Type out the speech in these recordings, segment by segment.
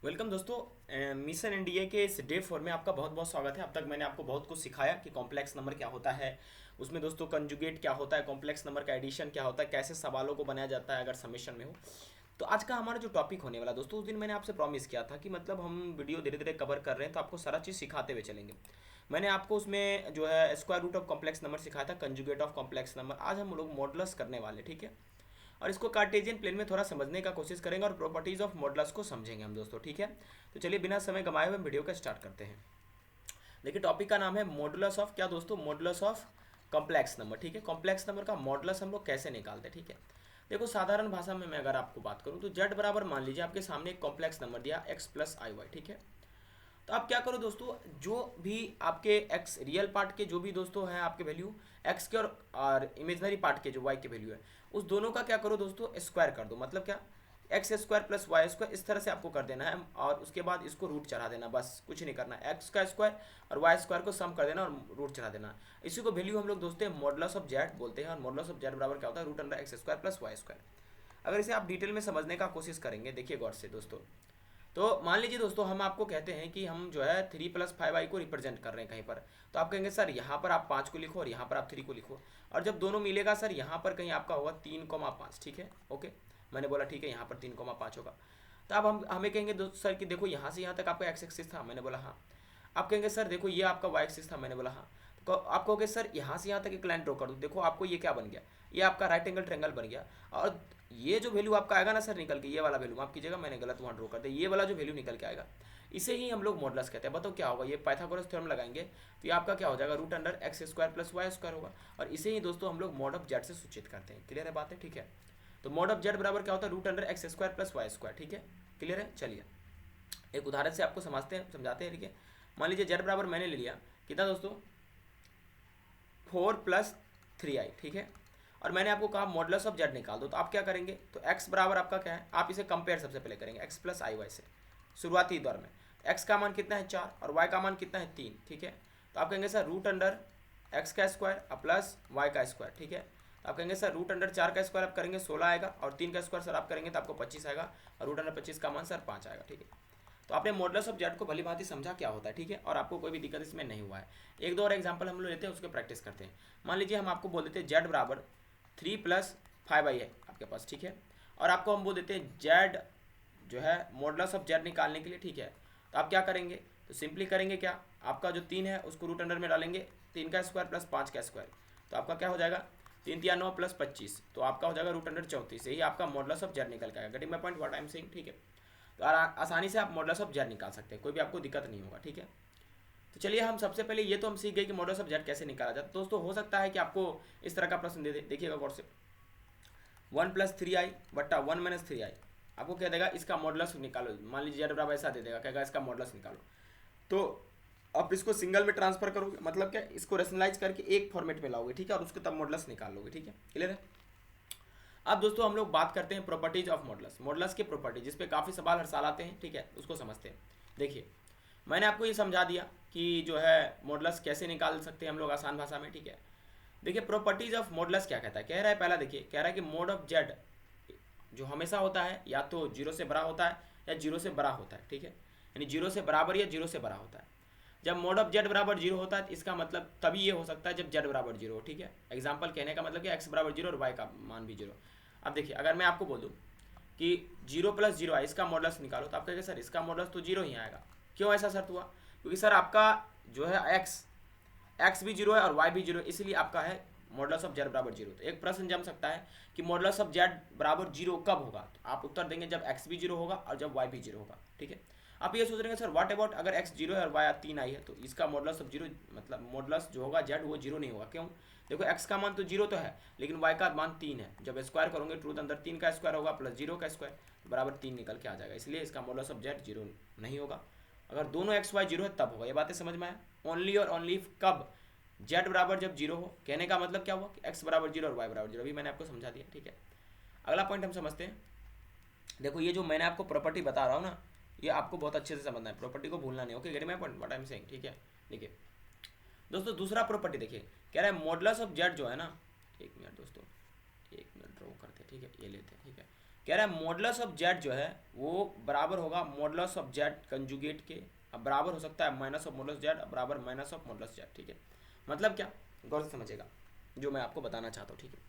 Welcome दोस्तों। Mission NDA के इस डे 4 में आपका बहुत बहुत स्वागत है। अब तक मैंने आपको बहुत कुछ सिखाया कि कॉम्प्लेक्स नंबर क्या होता है, उसमें दोस्तों कंजुगेट क्या होता है, कॉम्प्लेक्स नंबर का एडिशन क्या होता है, कैसे सवालों को बनाया जाता है अगर समेशन में हो। तो आज का हमारा जो टॉपिक होने वाला दोस्तों, उस दिन मैंने आपसे प्रॉमिस किया था कि मतलब हम वीडियो धीरे धीरे कवर कर रहे हैं तो आपको सारा चीज़ सिखाते हुए चलेंगे। मैंने आपको उसमें जो है square root of complex number सिखाया था, कंजुगेट ऑफ कॉम्प्लेक्स नंबर। आज हम लोग मॉडुलस करने वाले, ठीक है। और इसको कार्टेशियन प्लेन में थोड़ा समझने का कोशिश करेंगे और प्रॉपर्टीज ऑफ मॉडुलस को समझेंगे हम दोस्तों, ठीक है। तो चलिए बिना समय गंवाए हुए वीडियो का स्टार्ट करते हैं। देखिए टॉपिक का नाम है मॉडुलस ऑफ क्या दोस्तों, मॉडुलस ऑफ कॉम्प्लेक्स नंबर, ठीक है। कॉम्प्लेक्स नंबर का मॉडुलस हम लोग कैसे निकालते हैं, ठीक है। देखो साधारण भाषा में मैं अगर आपको बात करूं तो जेड बराबर मान लीजिए आपके सामने एक कॉम्प्लेक्स नंबर दिया एक्स प्लस आई वाई, ठीक है। तो आप क्या करो दोस्तों, जो भी आपके एक्स रियल पार्ट के जो भी दोस्तों हैं आपके वैल्यू एक्स के और इमेजनरी पार्ट के जो वाई के वैल्यू है, उस दोनों का क्या करो दोस्तों, स्क्वायर कर दो। मतलब क्या, x square plus y square इस तरह से आपको कर देना है और उसके बाद इसको रूट चढ़ा देना, बस कुछ नहीं करना। एक्स का स्क्वायर और वाई स्क्वायर को सम कर देना और रूट चढ़ा देना। इसी को वैल्यू हम लोग दोस्तों मॉडुलस ऑफ जेड बोलते हैं। और मॉडुलस ऑफ जेड बराबर क्या होता है, root under x square plus y square. अगर इसे आप डिटेल में समझने का कोशिश करेंगे, देखिए गौर से दोस्तों। तो मान लीजिए दोस्तों हम आपको कहते हैं कि हम जो है 3 + 5i को रिप्रेजेंट कर रहे हैं कहीं पर। तो आप कहेंगे सर यहाँ पर आप 5 को लिखो और यहाँ पर आप 3 को लिखो। और जब दोनों मिलेगा सर यहाँ पर कहीं आपका होगा 3,5, ठीक है। ओके, मैंने बोला ठीक है, यहाँ पर 3,5 होगा। तो अब हम हमें कहेंगे दोस्त सर कि देखो यहाँ से यहाँ तक आपका एक्स एक्सिस था, मैंने बोला हाँ। आप कहेंगे सर देखो ये आपका वाई एक्सिस था, मैंने बोला हाँ। तो आप कहोगे सर यहाँ से यहाँ तक एक लाइन ड्रॉ कर दो, देखो आपको ये क्या बन गया, ये आपका राइट एंगल ट्रेंगल बन गया। और ये जो वैल्यू आपका आएगा ना सर निकल के, ये वाला वैल्यू माफ कीजिएगा मैंने गलत वहाँ ड्रॉ कर दिया, ये वाला जो वैल्यू निकल के आएगा इसे ही हम लोग मॉडुलस कहते हैं। बताओ क्या होगा, ये पाइथागोरस थ्योरम लगाएंगे तो ये आपका क्या हो जाएगा, root under x square plus y square होगा। और इसे ही दोस्तों हम लोग मॉड ऑफ जेड से सूचित करते हैं। क्लियर है बात है, ठीक है। तो मॉड ऑफ जेड बराबर क्या होता है, root under x square plus y square, ठीक है। क्लियर है, चलिए एक उदाहरण से आपको समझाते हैं, ठीक है। मान लीजिए जेड बराबर मैंने ले लिया कितना दोस्तों, 4 + 3i, ठीक है। और मैंने आपको कहा मॉडुलस ऑफ जेड निकाल दो। तो आप क्या करेंगे, तो x बराबर आपका क्या है, आप इसे कंपेयर सबसे पहले करेंगे x प्लस आई वाई से शुरुआती दौर में। x का मान कितना है 4 और y का मान कितना है 3, ठीक है। तो आप कहेंगे सर रूट अंडर x का स्क्वायर प्लस y का स्क्वायर, ठीक है। तो आप कहेंगे सर रूट अंडर 4 का स्क्वायर आप करेंगे 16 आएगा और 3 का स्क्वायर सर आप करेंगे तो आपको 25 आएगा और रूट अंडर 25 का मान सर 5 आएगा, ठीक है। तो आपने मॉडुलस ऑफ जेड को भली भांति समझा क्या होता है, ठीक है। और आपको कोई भी दिक्कत इसमें नहीं हुआ है। एक दो और एग्जांपल हम लोग लेते हैं, उसके प्रैक्टिस करते हैं। मान लीजिए हम आपको बोल देते हैं जेड बराबर 3 + 5i है आपके पास, ठीक है। और आपको हम बोल देते हैं जेड जो है मॉडुलस ऑफ जेड निकालने के लिए, ठीक है। तो आप क्या करेंगे, तो सिंपली करेंगे क्या, आपका जो 3 है उसको रूट अंडर में डालेंगे, 3 का स्क्वायर प्लस 5 का स्क्वायर। तो आपका क्या हो जाएगा, 3 × 9 + 25, तो आपका हो जाएगा रूट अंडर 34। यही आपका मॉडुलस ऑफ जेड निकल के आएगा। Getting my point, what I am saying, ठीक है। तो आसानी से आप मॉडुलस ऑफ जेड निकाल सकते हैं, कोई भी आपको दिक्कत नहीं होगा, ठीक है। तो चलिए हम सबसे पहले ये तो हम सीख गए कि मॉडुलस ऑफ जेड कैसे निकाला जाता है। दोस्तों हो सकता है कि आपको इस तरह का प्रश्न दे दे, देखिएगा गौर से, 1 + 3i/1 - 3i, आपको कह देगा इसका मॉडुलस निकालो। मान लीजिए जेड बराबर ऐसा दे देगा, कहेगा इसका मॉडुलस निकालो। तो आप इसको सिंगल में ट्रांसफर करोगे, मतलब क्या, इसको रेशनलाइज करके एक फॉर्मेट में लाओगे, ठीक है, और उसको तब मॉडुलस निकाल लोगे, ठीक है। क्लियर है। अब दोस्तों हम लोग बात करते हैं प्रॉपर्टीज ऑफ मॉडुलस, मॉडुलस की प्रॉपर्टी, जिस पे काफ़ी सवाल हर साल आते हैं, ठीक है, उसको समझते हैं। देखिए मैंने आपको ये समझा दिया कि जो है मॉडुलस कैसे निकाल सकते हैं हम लोग आसान भाषा में, ठीक है। देखिए प्रॉपर्टीज ऑफ मॉडुलस क्या कहता है, कह रहा है पहला देखिए, कह रहा है कि मोड ऑफ जेड जो हमेशा होता है या तो 0 से बड़ा होता है या 0 से बड़ा होता है, ठीक है। यानी 0 से बराबर या 0 से बड़ा होता है। जब मोड ऑफ जेड बराबर 0 होता है तो इसका मतलब तभी ये हो सकता है जब जेड बराबर 0 हो, ठीक है। एग्जाम्पल कहने का मतलब कि एक्स बराबर 0 और वाई का मान भी 0। अब देखिए अगर मैं आपको बोल दूँ कि 0 + 0 है, इसका मॉडुलस निकालो, तो आप कहेंगे सर इसका मॉडुलस तो 0 ही आएगा। क्यों ऐसा शर्त हुआ, क्योंकि सर आपका जो है एक्स भी 0 है और वाई भी 0 है, इसलिए आपका है मॉडुलस ऑफ जेड बराबर 0। तो एक प्रश्न जम सकता है कि मॉडुलस ऑफ जेड बराबर 0 कब होगा, तो आप उत्तर देंगे जब एक्स भी 0 होगा और जब वाई भी 0 होगा, ठीक है। आप ये सोच रहे हैं सर व्हाट अबाउट अगर एक्स 0 है और वाई 3 आई है, तो इसका मॉडुलस ऑफ 0 मतलब मॉडुलस जो होगा जेड वो 0 नहीं होगा। क्यों, देखो एक्स का मान तो 0 तो है लेकिन वाई का मान 3 है। जब स्क्वायर करोगे ट्रूथ अंदर 3 का स्क्वायर होगा प्लस 0 का स्क्वायर बराबर 3 निकल के आ जाएगा, इसलिए इसका मॉडुलस ऑफ जेड 0 नहीं होगा। अगर दोनों एक्स वाई 0 है तब होगा। ये बातें समझ में आए, ओनली और ओनली कब, जेड बराबर जब 0 हो। कहने का मतलब क्या हुआ कि एक्स बराबर 0 और वाई बराबर 0, अभी मैंने आपको समझा दिया, ठीक है। अगला पॉइंट हम समझते हैं। देखो ये जो मैंने आपको प्रॉपर्टी बता रहा हूँ ना, ये आपको बहुत अच्छे से समझना है, प्रॉपर्टी को भूलना नहीं, okay, gate my point, what I am saying, ठीक है। देखिए दोस्तों दूसरा प्रॉपर्टी देखिए, कह रहा है मॉडुलस ऑफ जेड जो है ना, एक मिनट दोस्तों, एक मिनट ड्रॉ करते हैं, ठीक है, ये लेते हैं, ठीक है। कह रहा है मॉडुलस ऑफ जेड जो है वो बराबर होगा मॉडुलस ऑफ जेड कंजुगेट के, अब बराबर हो सकता है माइनस ऑफ मॉडुलस जेड बराबर माइनस ऑफ मॉडुलस जेड, ठीक है। मतलब क्या, गौर से समझेगा जो मैं आपको बताना चाहता हूँ, ठीक है।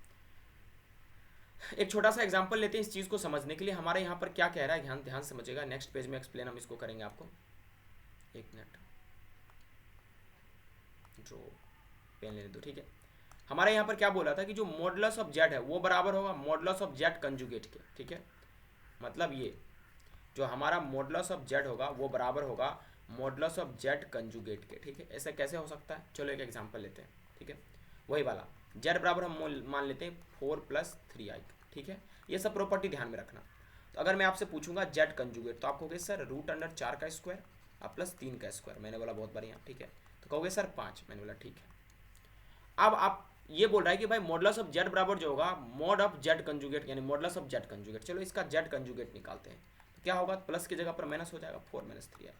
एक छोटा सा एग्जांपल लेते हैं इस चीज़ को समझने के लिए। हमारे यहाँ पर क्या कह रहा है, ध्यान ध्यान समझेगा, नेक्स्ट पेज में एक्सप्लेन हम इसको करेंगे आपको। एक मिनट, जो पेन लेने दो, ठीक है। हमारे यहाँ पर क्या बोला था कि जो मॉडुलस ऑफ जेड है वो बराबर होगा मॉडुलस ऑफ जेड कंजुगेट के, ठीक है। मतलब ये जो हमारा मॉडुलस ऑफ जेड होगा वो बराबर होगा मॉडुलस ऑफ जेड कंजुगेट के, ठीक है। ऐसा कैसे हो सकता है, चलो एक एग्जांपल लेते हैं, ठीक है। वही वाला जेड बराबर हम मान लेते हैं 4+3i, ठीक है। ये सब प्रॉपर्टी ध्यान में रखना। तो अगर मैं आपसे पूछूंगा जेड कंजुगेट तो आप कहोगे सर √4 का स्क्वायर और प्लस 3 का स्क्वायर, मैंने बोला बहुत बढ़िया, ठीक है। तो कहोगे सर 5, मैंने बोला ठीक है। अब आप ये बोल रहा है कि भाई मॉडुलस ऑफ जेड बराबर जो होगा मॉड ऑफ जेड कंजुगेट यानी मॉडुलस ऑफ जेड कंजुगेट, चलो इसका जेड कंजुगेट निकालते हैं। तो क्या होगा, प्लस की जगह पर माइनस हो जाएगा, 4 - 3i।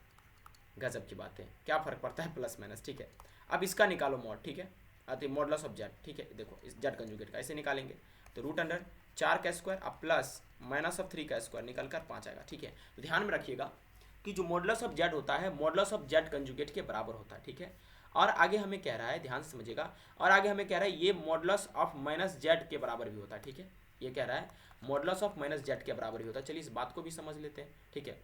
गजब की बात है, क्या फर्क पड़ता है प्लस माइनस, ठीक है। अब इसका निकालो मॉड, ठीक है, अति मॉडुलस ऑफ जेड, ठीक है। देखो इस जेड कंजुगेट का ऐसे निकालेंगे तो √4 का स्क्वायर अब प्लस माइनस ऑफ 3 का स्क्वायर निकल कर 5 आएगा, ठीक है। तो ध्यान में रखिएगा कि जो मॉडुलस ऑफ जेड होता है मॉडुलस ऑफ जेड कंजुगेट के बराबर होता है, ठीक है। और आगे हमें कह रहा है, ध्यान से समझिएगा, और आगे हमें कह रहा है ये मॉडुलस ऑफ माइनस जेड के बराबर भी होता है, ठीक है। ये कह रहा है मॉडुलस ऑफ माइनस जेड के बराबर भी होता है। चलिए इस बात को भी समझ लेते हैं, ठीक है।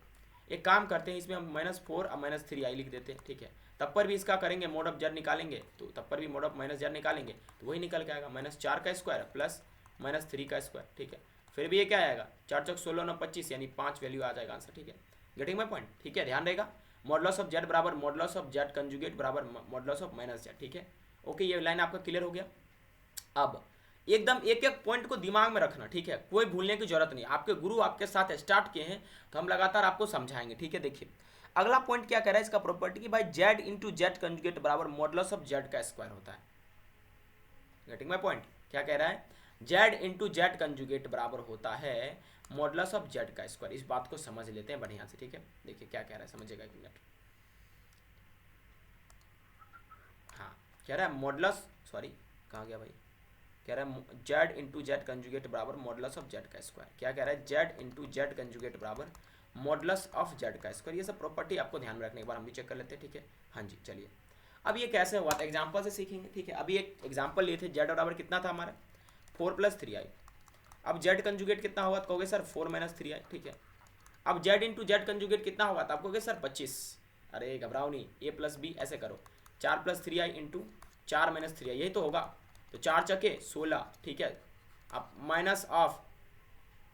एक काम करते हैं, इसमें हम -4 और -3i लिख देते हैं, ठीक है। तब पर भी इसका करेंगे मोड ऑफ जेड निकालेंगे तो तब पर भी मोड ऑफ माइनस जेड निकालेंगे तो वही निकल के आएगा -4 का स्क्वायर प्लस -3 का स्क्वायर, ठीक है। फिर भी ये क्या आएगा, 4 चौक 16 9 25 यानी 5 वैल्यू आ जाएगा आंसर, ठीक है। गेटिंग माय पॉइंट, ठीक है। ध्यान रहेगा मॉडुलस ऑफ जेड बराबर मॉडुलस ऑफ जेड कंजुगेट बराबर मॉडुलस ऑफ माइनस जेड, ठीक है। ओके, ये लाइन आपका क्लियर हो गया। अब एकदम एक एक पॉइंट को दिमाग में रखना, ठीक है, कोई भूलने की जरूरत नहीं। आपके गुरु आपके साथ स्टार्ट किए हैं तो हम लगातार आपको समझाएंगे, ठीक है। देखिए अगला पॉइंट क्या कह रहा है इसका प्रॉपर्टी कि भाई जेड इंटू जेड कंजुगेट बराबर मॉडुलस ऑफ जेड का स्क्वायर होता है। गेटिंग माय पॉइंट, क्या कह रहा है, जेड इंटू जेड कंजुगेट बराबर होता है मॉडुलस ऑफ जेड का स्क्वायर। इस बात को समझ लेते हैं बढ़िया से, ठीक है। देखिए क्या कह रहा है, समझिएगा एक मिनट। हाँ, कह रहा है मॉडुलस, सॉरी कहाँ गया भाई, कह रहा है जेड इंटू जेड कंजुगेट बराबर मॉडुलस ऑफ जेड का स्क्वायर। क्या कह रहा है, जेड इंटू जेड कंजुगेट बराबर मॉडुलस ऑफ जेड का स्क्वायर। ये सब प्रॉपर्टी आपको ध्यान में रखने के बाद हम भी चेक कर लेते हैं, ठीक है। हाँ जी, चलिए अब ये कैसे हुआ था एग्जाम्पल से सीखेंगे, ठीक है। अभी एक एग्जाम्पल लिए थे, जेड बराबर कितना था हमारा 4+3i। अब जेड कंजुगेट कितना होगा तो कहोगे सर 4 - 3i, ठीक है। अब जेड इंटू जेड कंजुगेट कितना होगा तो आप कहोगे सर 25। अरे घबराओ नहीं, a+b ऐसे करो, 4+3i इंटू 4 - 3i, यही तो होगा। तो 4 चके 16, ठीक है। अब माइनस ऑफ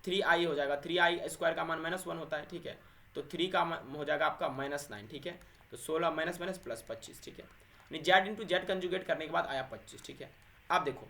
3i हो जाएगा, 3i स्क्वायर का मान -1 होता है, ठीक है। तो 3 का हो जाएगा आपका -9, ठीक है। तो 16 माइनस माइनस प्लस 25, ठीक है। यानी जेड इंटू जेड कंजुगेट करने के बाद आया 25, ठीक है। अब देखो,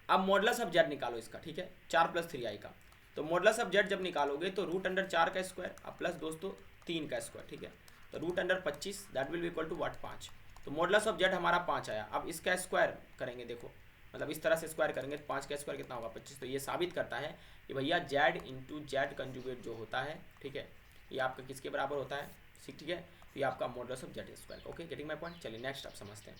अब मॉडुलस ऑफ जेड निकालो इसका, ठीक है, 4+3i का। तो मॉडुलस ऑफ जेड जब निकालोगे तो √4 का स्क्वायर अब प्लस दोस्तों 3 का स्क्वायर, ठीक है। तो √25 that will be equal to what 5। तो मॉडुलस ऑफ जेड हमारा 5 आया। अब इसका स्क्वायर करेंगे, देखो मतलब इस तरह से स्क्वायर करेंगे तो 5 का स्क्वायर कितना होगा 25। तो ये साबित करता है कि भैया जेड इंटू जेड कंजुगेट जो होता है, ठीक है, ये आपका किसके बराबर होता है, ठीक है। तो ये आपका modulus of Z square. Okay, getting my point. चलिए नेक्स्ट आप समझते हैं।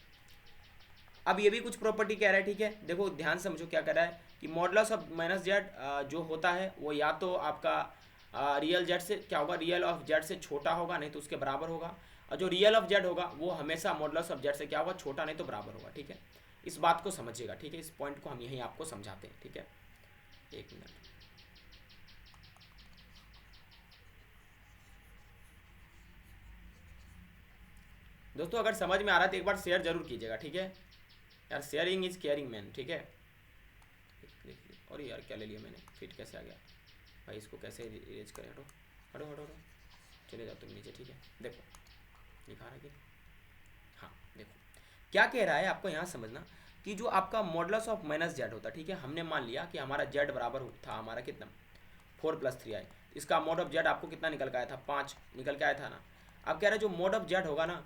अब ये भी कुछ प्रॉपर्टी कह रहा है, ठीक है। देखो ध्यान से समझो क्या कह रहा है कि मॉडुलस ऑफ माइनस जेड जो होता है वो या तो आपका रियल जेड से क्या होगा, रियल ऑफ जेड से छोटा होगा, नहीं तो उसके बराबर होगा। और जो रियल ऑफ जेड होगा वो हमेशा मॉडुलस ऑफ जेड से क्या होगा, छोटा नहीं तो बराबर होगा, ठीक है। इस बात को समझिएगा, ठीक है। इस पॉइंट को हम यहीं आपको समझाते हैं, ठीक है। एक मिनट, दोस्तों अगर समझ में आ रहा है तो एक बार शेयर जरूर कीजिएगा, ठीक है यार। शेयरिंग इज केयरिंग मैन, ठीक है। और यार क्या ले लिया मैंने, फिट कैसे आ गया भाई, इसको कैसे इरेज करें, हटो हटो हटो हटो, चले जाओ तुम नीचे, ठीक है। देखो दिखा रहा है कि हाँ, देखो क्या कह रहा है आपको यहाँ समझना कि जो आपका मॉडुलस ऑफ माइनस जेड होता है, ठीक है। हमने मान लिया कि हमारा जेड बराबर था हमारा कितना 4+3i। इसका मॉड ऑफ जेड आपको कितना निकल के आया था, 5 निकल के आया था ना। अब कह रहा है जो मॉड ऑफ जेड होगा ना,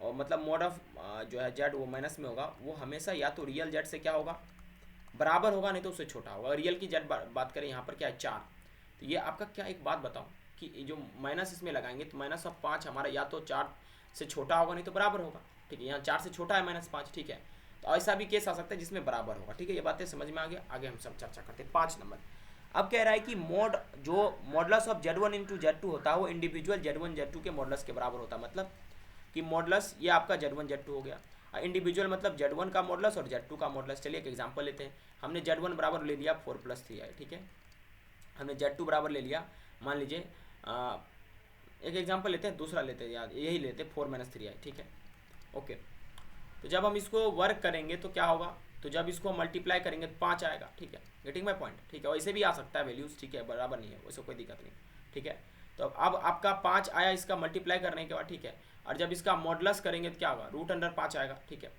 और मतलब मॉड ऑफ जो है जेड वो माइनस में होगा, वो हमेशा या तो रियल जेड से क्या होगा, बराबर होगा, नहीं तो उससे छोटा होगा। रियल की जेड बात करें यहाँ पर क्या है 4। तो ये आपका क्या, एक बात बताओ कि जो माइनस इसमें लगाएंगे तो -5 हमारा या तो 4 से छोटा होगा नहीं तो बराबर होगा, ठीक है। यहाँ 4 से छोटा है -5, ठीक है। तो ऐसा भी केस आ सकता है जिसमें बराबर होगा, ठीक है। ये बातें समझ में आ गया। आगे हम सब चर्चा करते हैं 5 नंबर। अब कह रहा है कि जो modulus of Z1 into Z2 होता है वो इंडिविजुअल Z1 Z2 के मॉडुलस के बराबर होता है। मतलब कि मॉडुलस ये आपका Z1 Z2 हो गया, इंडिविजुअल मतलब Z1 का मॉडुलस और Z2 का मॉडुलस। चलिए एक एग्जांपल लेते हैं। हमने Z1 बराबर ले लिया 4+3i, ठीक है। हमने Z2 बराबर ले लिया, मान लीजिए एक एग्जांपल लेते हैं, दूसरा लेते हैं, याद यही लेते हैं 4-3i, ठीक है। ओके, तो जब हम इसको वर्क करेंगे तो क्या होगा, तो जब इसको मल्टीप्लाई करेंगे तो 5 आएगा, ठीक है। गेटिंग माय पॉइंट, ठीक है। और इसे भी आ सकता है वैल्यूज, ठीक है, बराबर नहीं है, वैसे कोई दिक्कत नहीं, ठीक है। तो अब आपका 5 आया इसका मल्टीप्लाई करने के बाद, ठीक है। और जब इसका मॉडुलस करेंगे तो क्या होगा, √5 आएगा, ठीक है।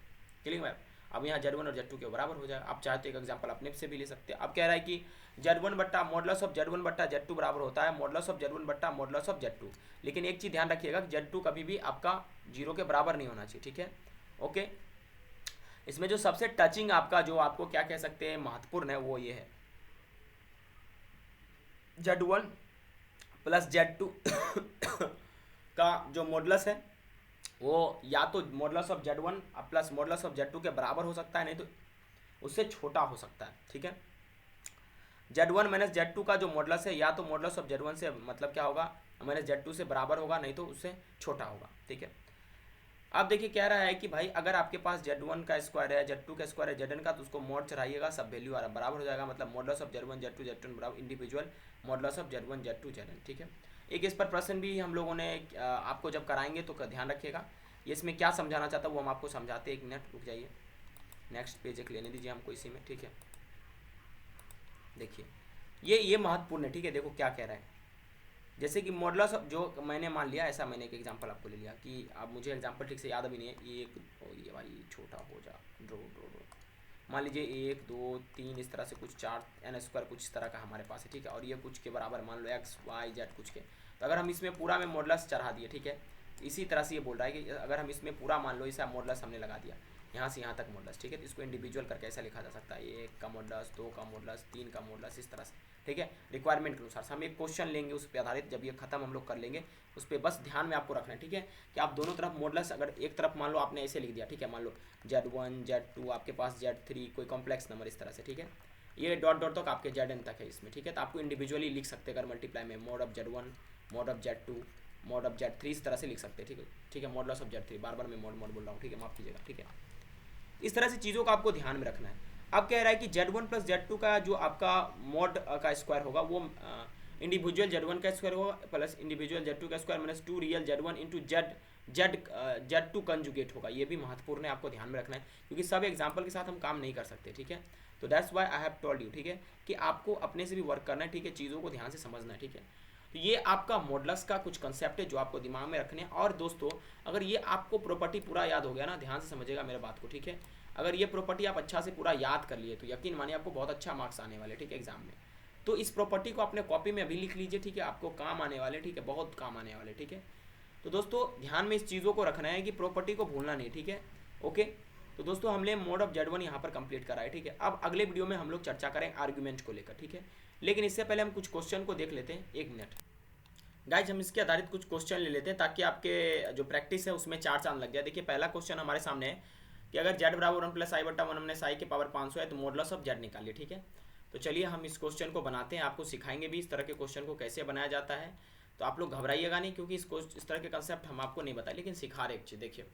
Clear ma'am. अब यहाँ Z1 और Z2 के बराबर हो जाएगा। आप चाहे तो एक एग्जांपल अपने से भी ले सकते हैं। अब कह रहा है कि Z1 बट्टा मॉडुलस ऑफ Z1 बट्टा Z2 बराबर होता है मॉडुलस ऑफ Z1 बट्टा मॉडुलस ऑफ Z2। लेकिन एक चीज़ ध्यान रखिएगा कि Z2 कभी भी आपका 0 के बराबर नहीं होना चाहिए, ठीक है। ओके, इसमें जो सबसे टचिंग आपका जो आपको क्या कह सकते हैं महत्वपूर्ण है वो ये है, Z1 प्लस Z2 का जो मॉडुलस है वो या तो modulus of Z1 plus modulus of Z2 के बराबर हो सकता है, नहीं तो उससे छोटा हो सकता है, ठीक है। Z1 माइनस Z2 का जो मॉडुलस है या तो मॉडुलस ऑफ Z1 से मतलब क्या होगा, माइनस Z2 से बराबर होगा, नहीं तो उससे छोटा होगा, ठीक है। अब देखिए कह रहा है कि भाई अगर आपके पास Z1 का स्क्वायर है, Z2 का स्क्वायर है, Zn का, तो उसको मॉड चढ़ाइएगा, सब वैल्यू बराबर हो जाएगा। मतलब modulus of Z1 Z2 Z2 बराबर individual modulus of Z1 Z2 Zn, ठीक है। एक इस पर प्रश्न भी हम लोगों ने आपको जब कराएंगे तो ध्यान रखिएगा, ये इसमें क्या समझाना चाहता है वो हम आपको समझाते हैं। एक मिनट रुक जाइए, नेक्स्ट पेज एक लेने दीजिए हमको इसी में, ठीक है। देखिए ये महत्वपूर्ण है, ठीक है। देखो क्या कह रहा है, जैसे कि मॉडुलस जो मैंने मान लिया, ऐसा मैंने एक एग्जांपल आपको ले लिया कि अब मुझे एग्जांपल ठीक से याद भी नहीं है, एक ये भाई छोटा हो जा, ड्रो ड्रो ड्रो, मान लीजिए 1 2 3 इस तरह से कुछ 4n² कुछ इस तरह का हमारे पास है, ठीक है। और ये कुछ के बराबर मान लो x y z कुछ के, तो अगर हम इसमें पूरा में मॉडुलस चढ़ा दिए, ठीक है। इसी तरह से ये बोल रहा है कि अगर हम इसमें पूरा मान लो इसे मॉडुलस हमने लगा दिया यहाँ से यहाँ तक मॉडुलस, ठीक है। तो इसको इंडिविजुअल करके ऐसा लिखा जा सकता है, 1 का मॉडुलस, 2 का मॉडुलस, 3 का मॉडुलस, इस तरह से, ठीक है। रिक्वायरमेंट के अनुसार हम एक क्वेश्चन लेंगे उस पर आधारित, जब ये खत्म हम लोग कर लेंगे उस पर बस ध्यान में आपको रखना है, ठीक है। कि आप दोनों तरफ मॉडुलस, अगर एक तरफ मान लो आपने ऐसे लिख दिया, ठीक है, मान लो Z1 Z2 आपके पास Z3 कोई कॉम्प्लेक्स नंबर इस तरह से, ठीक है। ये डॉट डॉट तक आपके Zn तक है इसमें, ठीक है। तो आपको इंडिविजुअली लिख सकते हैं, अगर मल्टीप्लाई में mod of Z1 mod of Z2 mod of Z3 इस तरह से लिख सकते हैं, ठीक है, ठीक है। मॉडुलस ऑफ Z3, बार बार मैं मॉड मॉड बोल रहा हूँ, ठीक है, माफ कीजिएगा, ठीक है। इस तरह से चीज़ों को आपको ध्यान में रखना है। अब कह रहा है कि Z1 प्लस Z2 का जो आपका मॉड का स्क्वायर होगा वो इंडिविजुअल Z1 का स्क्वायर होगा प्लस इंडिविजुअल Z2 का square minus 2 real Z1 into Z2 conjugate होगा। ये भी महत्वपूर्ण है, आपको ध्यान में रखना है, क्योंकि सब एग्जाम्पल के साथ हम काम नहीं कर सकते, ठीक है। तो that's why I have told you, ठीक है, कि आपको अपने से भी वर्क करना है, ठीक है, चीज़ों को ध्यान से समझना है, ठीक है। तो ये आपका मॉडुलस का कुछ कंसेप्ट है जो आपको दिमाग में रखने हैं। और दोस्तों अगर ये आपको प्रॉपर्टी पूरा याद हो गया ना, ध्यान से समझिएगा मेरे बात को, ठीक है। अगर ये प्रॉपर्टी आप अच्छा से पूरा याद कर लिए तो यकीन मानिए आपको बहुत अच्छा मार्क्स आने वाले, ठीक है, एग्जाम में। तो इस प्रॉपर्टी को अपने कॉपी में अभी लिख लीजिए, ठीक है, आपको काम आने वाले, ठीक है, बहुत काम आने वाले, ठीक है। तो दोस्तों ध्यान में इस चीज़ों को रखना है कि प्रॉपर्टी को भूलना नहीं, ठीक है। ओके, तो दोस्तों हमने मोड ऑफ Z1 यहाँ पर कंप्लीट करा है, ठीक है। अब अगले वीडियो में हम लोग चर्चा करें आर्ग्यूमेंट को लेकर, ठीक है। लेकिन इससे पहले हम कुछ क्वेश्चन को देख लेते हैं। एक मिनट गाइज, हम इसके आधारित कुछ क्वेश्चन ले लेते हैं ताकि आपके जो प्रैक्टिस है उसमें 4 चांद लग जाए। देखिए पहला क्वेश्चन हमारे सामने है कि अगर Z बराबर 1 प्लस आई बट्टा 1 हमने साई के पावर 500 है तो मॉडुलस ऑफ Z निकालिए, ठीक है। तो चलिए हम इस क्वेश्चन को बनाते हैं, आपको सिखाएंगे भी इस तरह के क्वेश्चन को कैसे बनाया जाता है। तो आप लोग घबराइएगा नहीं, क्योंकि इस तरह के कंसेप्ट हम आपको नहीं बताए, लेकिन सिखा रहे एक चीज़। देखिए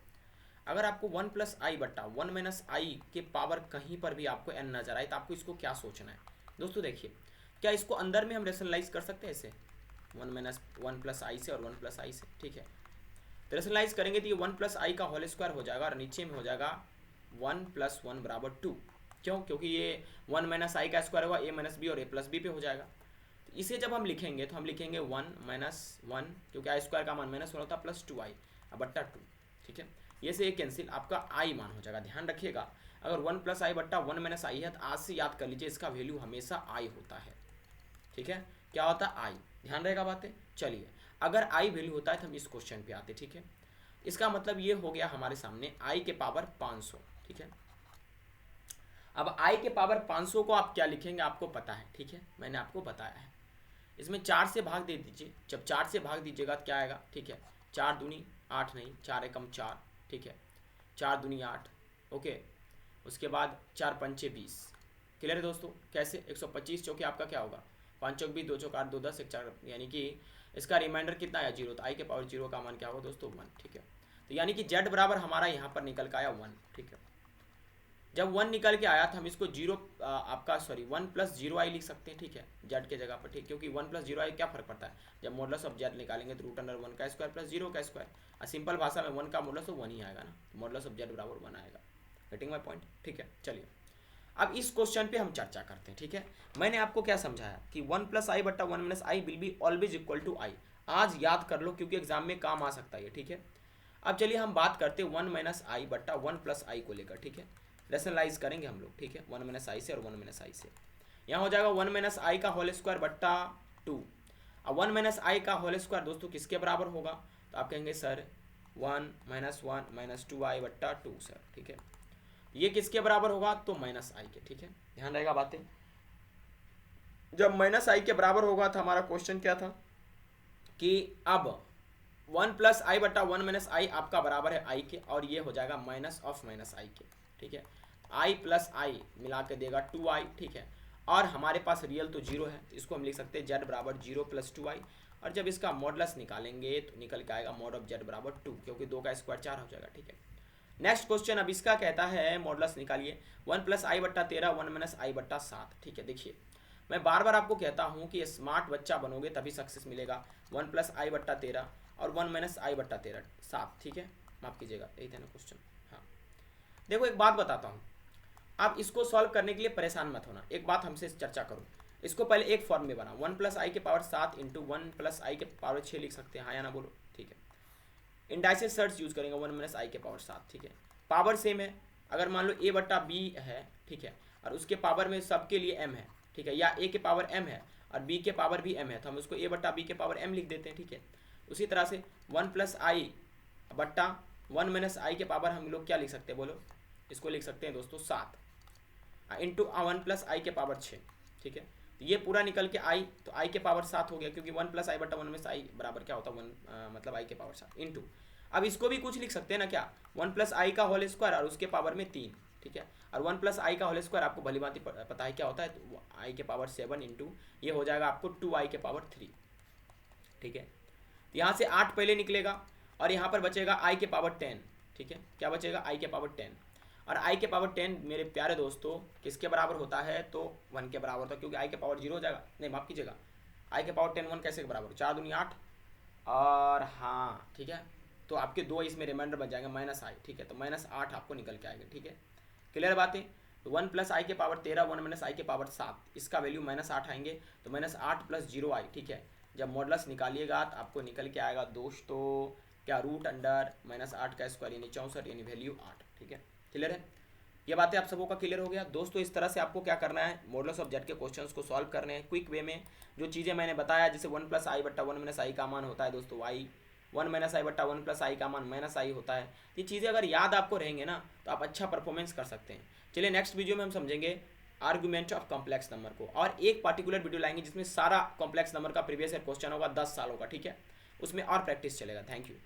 अगर आपको 1 प्लस आई बट्टा 1 माइनस आई के पावर कहीं पर भी आपको n नजर आए तो आपको इसको क्या सोचना है। दोस्तों देखिए, क्या इसको अंदर में हम रेशनलाइज कर सकते हैं ऐसे 1 प्लस आई से और 1 प्लस आई से, ठीक है। तो रेशनलाइज करेंगे तो ये 1 प्लस आई का होल स्क्वायर हो जाएगा और नीचे में हो जाएगा 1 प्लस 1 बराबर 2। क्यों? क्योंकि ये 1 माइनस आई का स्क्वायर होगा a माइनस बी और a प्लस बी पे हो जाएगा। तो इसे जब हम लिखेंगे तो हम लिखेंगे 1 माइनस 1, क्योंकि आई स्क्वायर का मान माइनस 1 होता है, प्लस 2i बट्टा 2, ठीक है। ये से एक कैंसिल, आपका आई मान हो जाएगा। ध्यान रखिएगा अगर 1 प्लस आई बट्टा 1 माइनस आई है तो आज से याद कर लीजिए इसका वैल्यू हमेशा आई होता है, ठीक है। क्या होता है? आई। ध्यान रहेगा बातें। चलिए अगर आई वैल्यू होता है तो हम इस क्वेश्चन पे आते, ठीक है। इसका मतलब ये हो गया हमारे सामने आई के पावर 500, ठीक है। अब आई के पावर 500 को आप क्या लिखेंगे आपको पता है, ठीक है, मैंने आपको बताया है। इसमें 4 से भाग दे दीजिए, जब 4 से भाग दीजिएगा तो क्या आएगा, ठीक है। 4 दूनी 8 नहीं, 4 एकम 4, ठीक है, 4 दूनी 8, ओके। उसके बाद 4 पंचे 20। क्लियर है दोस्तों? कैसे? 125 चौके आपका क्या होगा 5 चौक 20, 2 चौक 8, 2 10, 1 4, यानी कि इसका रिमाइंडर कितना आया 0, तो आई के पावर 0 का मान क्या होगा दोस्तों 1, ठीक है। तो यानी कि z बराबर हमारा यहाँ पर निकल के आया 1, ठीक है। जब 1 निकल के आया तो हम इसको 1 प्लस 0 आई लिख सकते हैं, ठीक है, z के जगह पर, ठीक, क्योंकि 1 प्लस 0 आई क्या फर्क पड़ता है, जब मॉडुलस ऑफ z निकालेंगे तो √1 का स्क्वायर प्लस 0 का स्क्वायर, और सिंपल भाषा में 1 का मॉडुलस तो 1 ही आएगा ना, मॉडुलस ऑफ z बराबर 1 आएगा। गेटिंग माय पॉइंट, ठीक है। चलिए अब इस क्वेश्चन पे हम चर्चा करते हैं, ठीक है। मैंने आपको क्या समझाया कि 1 प्लस आई बट्टा 1 minus i will be always equal to i. आज याद कर लो क्योंकि एग्जाम में काम आ सकता है, ठीक है। अब चलिए हम बात करते हैं 1 माइनस आई बट्टा 1 प्लस आई को लेकर, ठीक है। रेशनलाइज करेंगे हम लोग, ठीक है, 1 माइनस आई से और 1 माइनस आई से। यहाँ हो जाएगा 1 माइनस आई का होल स्क्वायर बट्टा 2। अब 1 माइनस आई का होल स्क्वायर दोस्तों किसके बराबर होगा, तो आप कहेंगे सर 1 माइनस 1 माइनस 2i बट्टा 2 सर, ठीक है। ये किसके बराबर होगा, तो माइनस आई के, ठीक है, ध्यान रहेगा बातें। जब माइनस आई के बराबर होगा तो हमारा क्वेश्चन क्या था कि अब 1 प्लस आई बट्टा 1 माइनस आई आपका बराबर है आई के, और ये हो जाएगा माइनस ऑफ माइनस आई के, ठीक है। आई प्लस आई मिला के देगा 2i, ठीक है, और हमारे पास रियल तो 0 है, तो इसको हम लिख सकते हैं z बराबर 0 प्लस 2i, और जब इसका मॉडुलस निकालेंगे तो निकल के आएगा मॉड ऑफ z बराबर 2, क्योंकि 2 का स्क्वायर 4 हो जाएगा, ठीक है। नेक्स्ट क्वेश्चन अब इसका कहता है मॉडुलस निकालिए 1 प्लस आई बट्टा 13 1 माइनस आई बट्टा 7, ठीक है। देखिए मैं बार बार आपको कहता हूँ कि स्मार्ट बच्चा बनोगे तभी सक्सेस मिलेगा। 1 प्लस आई बट्टा 13 और 1 माइनस आई बट्टा 13 7, ठीक है, माफ कीजिएगा, यही था ना क्वेश्चन। हाँ देखो एक बात बताता हूँ, आप इसको सॉल्व करने के लिए परेशान मत होना, एक बात हमसे चर्चा करो। इसको पहले एक फॉर्म में बना 1 प्लस आई के पावर 7 इंटू 1 प्लस आई के पावर 6 लिख सकते हैं, हाँ या ना बोलो, ठीक है। इंडाइसिस सर्च यूज करेंगे 1 माइनस आई के पावर 7, ठीक है। पावर सेम है, अगर मान लो a बट्टा बी है, ठीक है, और उसके पावर में सबके लिए m है, ठीक है, या a के पावर m है और b के पावर भी m है, तो हम उसको a बट्टा बी के पावर m लिख देते हैं, ठीक है। उसी तरह से 1 प्लस आई बट्टा 1 माइनस आई के पावर हम लोग क्या लिख सकते हैं बोलो, इसको लिख सकते हैं दोस्तों 7 इंटू 1 प्लस आई के पावर 6, ठीक है। तो ये पूरा निकल के आई, तो आई के पावर 7 हो गया, क्योंकि 1 प्लस आई बट्टा 1 माइनस आई बराबर क्या होता है 1 मतलब आई के पावर 7 इंटू, अब इसको भी कुछ लिख सकते हैं ना क्या, 1 प्लस आई का होल स्क्वायर और उसके पावर में 3, ठीक है, और 1 प्लस आई का होल स्क्वायर आपको भली भांति पता है क्या होता है, तो आई के पावर 7 इंटू ये हो जाएगा आपको 2i के पावर 3, ठीक है। तो यहाँ से 8 पहले निकलेगा और यहाँ पर बचेगा i के पावर 10, ठीक है, क्या बचेगा i के पावर 10, और i के पावर 10 मेरे प्यारे दोस्तों किसके बराबर होता है, तो 1 के बराबर होता है, क्योंकि i के पावर 0 हो जाएगा, नहीं माफ कीजिएगा, i के पावर 10 1 कैसे के बराबर, 4 दूनी 8, और हाँ ठीक है, तो आपके 2 इसमें रिमाइंडर बच जाएंगे माइनस आई, ठीक है, तो माइनस 8 आपको निकल के आएगा, ठीक है। क्लियर बातें, तो 1 प्लस आई के पावर 13 1 माइनस आई के पावर 7, इसका वैल्यू माइनस 8 आएंगे, तो माइनस 8 प्लस 0i, ठीक है। जब मॉडुलस निकालिएगा तो आपको निकल के आएगा दोस्तों क्या, रूट अंडर माइनस 8 का स्क्वायर यानी 64 यानी वैल्यू 8, ठीक है। क्लियर है, ये बातें आप सबों का क्लियर हो गया दोस्तों। इस तरह से आपको क्या करना है, मॉडुलस ऑफ z के क्वेश्चंस को सॉल्व करने हैं क्विक वे में। जो चीज़ें मैंने बताया, जैसे 1 प्लस आई बट्टा 1 माइनस आई का मान होता है दोस्तों y, 1 माइनस आई बट्टा 1 प्लस आई का मान माइनस आई होता है। ये चीज़ें अगर याद आपको रहेंगे ना तो आप अच्छा परफॉर्मेंस कर सकते हैं। चलिए नेक्स्ट वीडियो में हम समझेंगे आर्गुमेंट ऑफ कॉम्प्लेक्स नंबर को, और एक पार्टिकुलर वीडियो लाएंगे जिसमें सारा कॉम्प्लेक्स नंबर का प्रीवियस ईयर क्वेश्चन होगा 10 सालों का, ठीक है, उसमें और प्रैक्टिस चलेगा। Thank you.